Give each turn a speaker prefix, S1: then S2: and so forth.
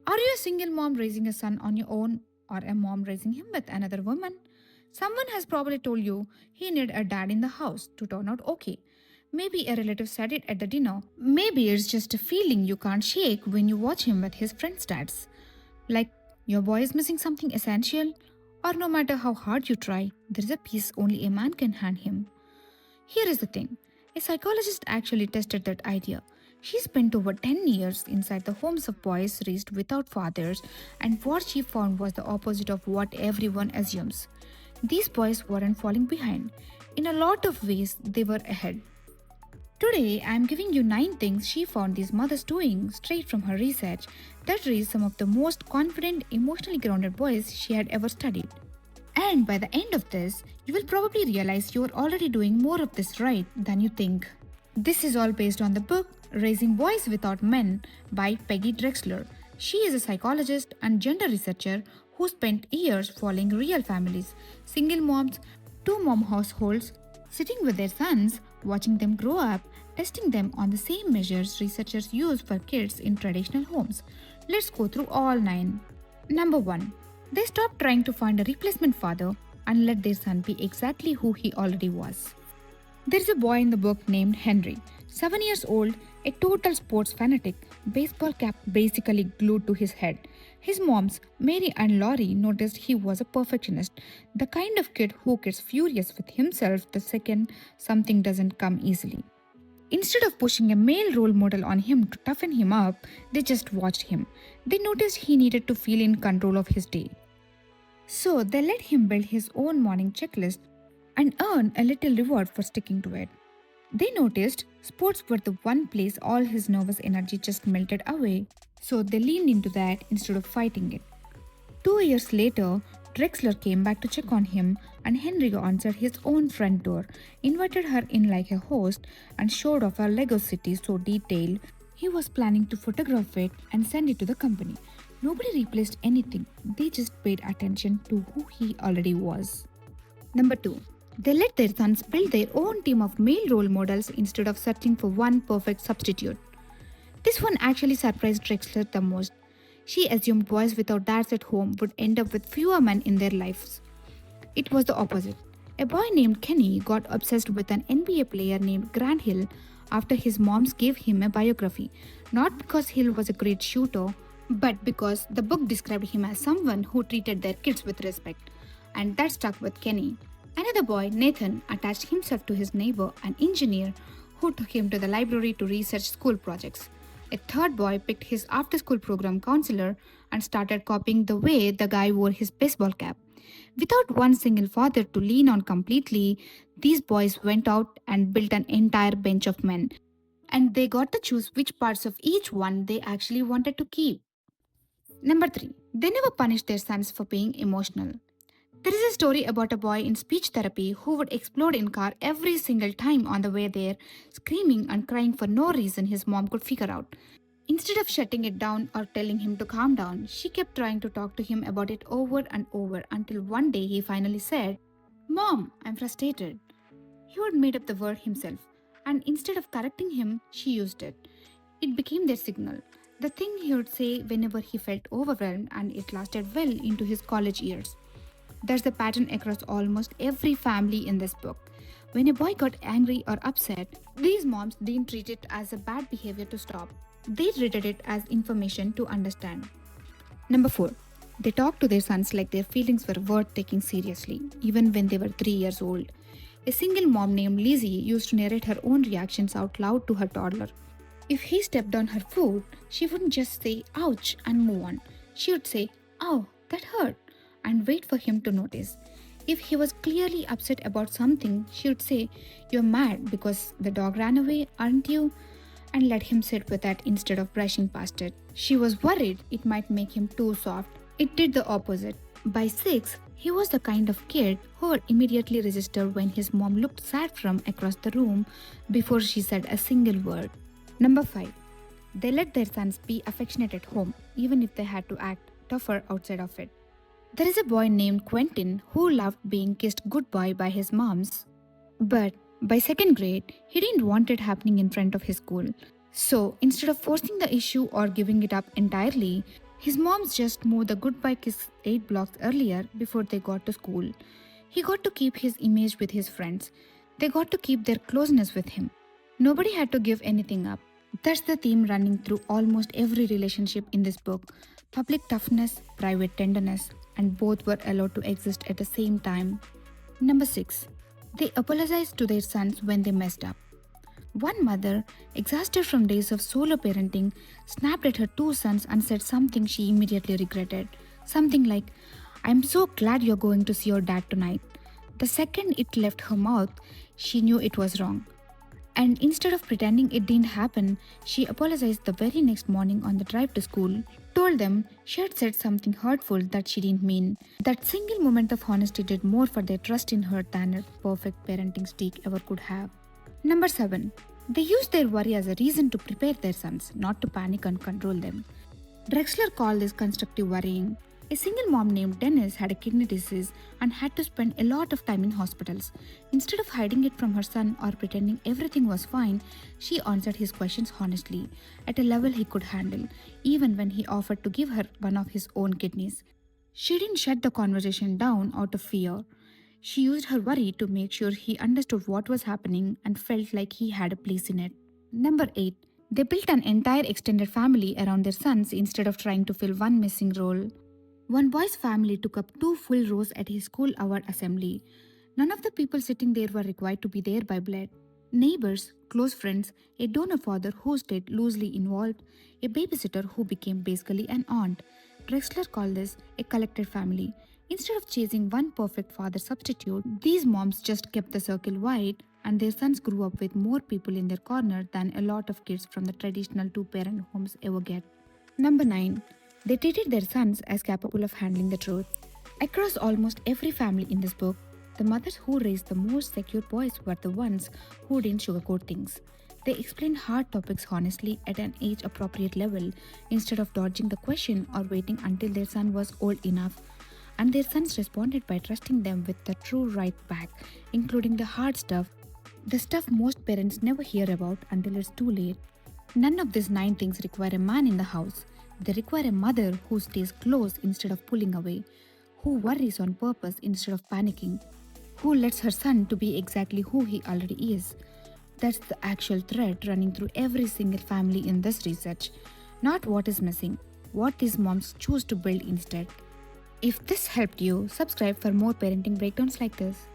S1: Are you a single mom raising a son on your own or a mom raising him with another woman? Someone has probably told you he needed a dad in the house to turn out okay. Maybe a relative said it at the dinner. Maybe it's just a feeling you can't shake when you watch him with his friends' dads. Like your boy is missing something essential, or no matter how hard you try, there is a piece only a man can hand him. Here is the thing, a psychologist actually tested that idea. She spent over 10 years inside the homes of boys raised without fathers, and what she found was the opposite of what everyone assumes. These boys weren't falling behind. In a lot of ways, they were ahead. Today, I am giving you 9 things she found these mothers doing straight from her research that raised some of the most confident, emotionally grounded boys she had ever studied. And by the end of this, you will probably realize you are already doing more of this right than you think. This is all based on the book Raising Boys Without Men by Peggy Drexler. She is a psychologist and gender researcher who spent years following real families, single moms, two mom households, sitting with their sons, watching them grow up, testing them on the same measures researchers use for kids in traditional homes. Let's go through all 9. Number 1. They stopped trying to find a replacement father and let their son be exactly who he already was. There is a boy in the book named Henry, 7 years old, a total sports fanatic, baseball cap basically glued to his head. His moms, Mary and Laurie, noticed he was a perfectionist, the kind of kid who gets furious with himself the second something doesn't come easily. Instead of pushing a male role model on him to toughen him up, they just watched him. They noticed he needed to feel in control of his day. So they let him build his own morning checklist and earn a little reward for sticking to it. They noticed sports were the one place all his nervous energy just melted away, so they leaned into that instead of fighting it. 2 years later, Drexler came back to check on him, and Henry answered his own front door, invited her in like a host, and showed off her Lego city so detailed he was planning to photograph it and send it to the company. Nobody replaced anything, they just paid attention to who he already was. Number 2. They let their sons build their own team of male role models instead of searching for one perfect substitute. This one actually surprised Drexler the most. She assumed boys without dads at home would end up with fewer men in their lives. It was the opposite. A boy named Kenny got obsessed with an NBA player named Grant Hill after his moms gave him a biography, not because Hill was a great shooter, but because the book described him as someone who treated their kids with respect, and that stuck with Kenny. Another boy, Nathan, attached himself to his neighbor, an engineer, who took him to the library to research school projects. A third boy picked his after school program counselor and started copying the way the guy wore his baseball cap. Without one single father to lean on completely, these boys went out and built an entire bench of men. And they got to choose which parts of each one they actually wanted to keep. Number 3. They never punished their sons for being emotional. There is a story about a boy in speech therapy who would explode in car every single time on the way there, screaming and crying for no reason his mom could figure out. Instead of shutting it down or telling him to calm down, she kept trying to talk to him about it over and over until one day he finally said, "Mom, I'm frustrated." He would made up the word himself, and instead of correcting him, she used it. It became their signal, the thing he would say whenever he felt overwhelmed, and it lasted well into his college years. There's a pattern across almost every family in this book. When a boy got angry or upset, these moms didn't treat it as a bad behavior to stop. They treated it as information to understand. Number 4. They talked to their sons like their feelings were worth taking seriously, even when they were 3 years old. A single mom named Lizzie used to narrate her own reactions out loud to her toddler. If he stepped on her foot, she wouldn't just say, "ouch," and move on. She would say, "oh, that hurt," and wait for him to notice. If he was clearly upset about something, she would say, "You're mad because the dog ran away, aren't you?" and let him sit with that instead of brushing past it. She was worried it might make him too soft. It did the opposite. By 6, he was the kind of kid who would immediately register when his mom looked sad from across the room before she said a single word. Number 5. They let their sons be affectionate at home, even if they had to act tougher outside of it. There is a boy named Quentin who loved being kissed goodbye by his moms. But by second grade, he didn't want it happening in front of his school. So instead of forcing the issue or giving it up entirely, His moms just moved the goodbye kiss 8 blocks earlier before they got to school. He got to keep his image with his friends. They got to keep their closeness with him. Nobody had to give anything up. That's the theme running through almost every relationship in this book. Public toughness, private tenderness, and both were allowed to exist at the same time. Number 6. They apologized to their sons when they messed up. One mother, exhausted from days of solo parenting, snapped at her two sons and said something she immediately regretted. Something like, "I'm so glad you're going to see your dad tonight." The second it left her mouth, she knew it was wrong. And instead of pretending it didn't happen, she apologized the very next morning on the drive to school, told them she had said something hurtful that she didn't mean. That single moment of honesty did more for their trust in her than a perfect parenting streak ever could have. Number 7. They used their worry as a reason to prepare their sons, not to panic and control them. Drexler called this constructive worrying. A single mom named Dennis had a kidney disease and had to spend a lot of time in hospitals. Instead of hiding it from her son or pretending everything was fine, she answered his questions honestly, at a level he could handle, even when he offered to give her one of his own kidneys. She didn't shut the conversation down out of fear. She used her worry to make sure he understood what was happening and felt like he had a place in it. Number 8. They built an entire extended family around their sons instead of trying to fill one missing role. One boy's family took up 2 full rows at his school hour assembly. None of the people sitting there were required to be there by blood. Neighbors, close friends, a donor father who stayed loosely involved, a babysitter who became basically an aunt. Drexler called this a collected family. Instead of chasing one perfect father substitute, these moms just kept the circle wide, and their sons grew up with more people in their corner than a lot of kids from the traditional 2 parent homes ever get. Number 9. They treated their sons as capable of handling the truth. Across almost every family in this book, the mothers who raised the most secure boys were the ones who didn't sugarcoat things. They explained hard topics honestly at an age appropriate level instead of dodging the question or waiting until their son was old enough. And their sons responded by trusting them with the true right back, including the hard stuff, the stuff most parents never hear about until it's too late. None of these 9 things require a man in the house. They require a mother who stays close instead of pulling away, who worries on purpose instead of panicking, who lets her son to be exactly who he already is. That's the actual thread running through every single family in this research. Not what is missing, what these moms choose to build instead. If this helped you, subscribe for more parenting breakdowns like this.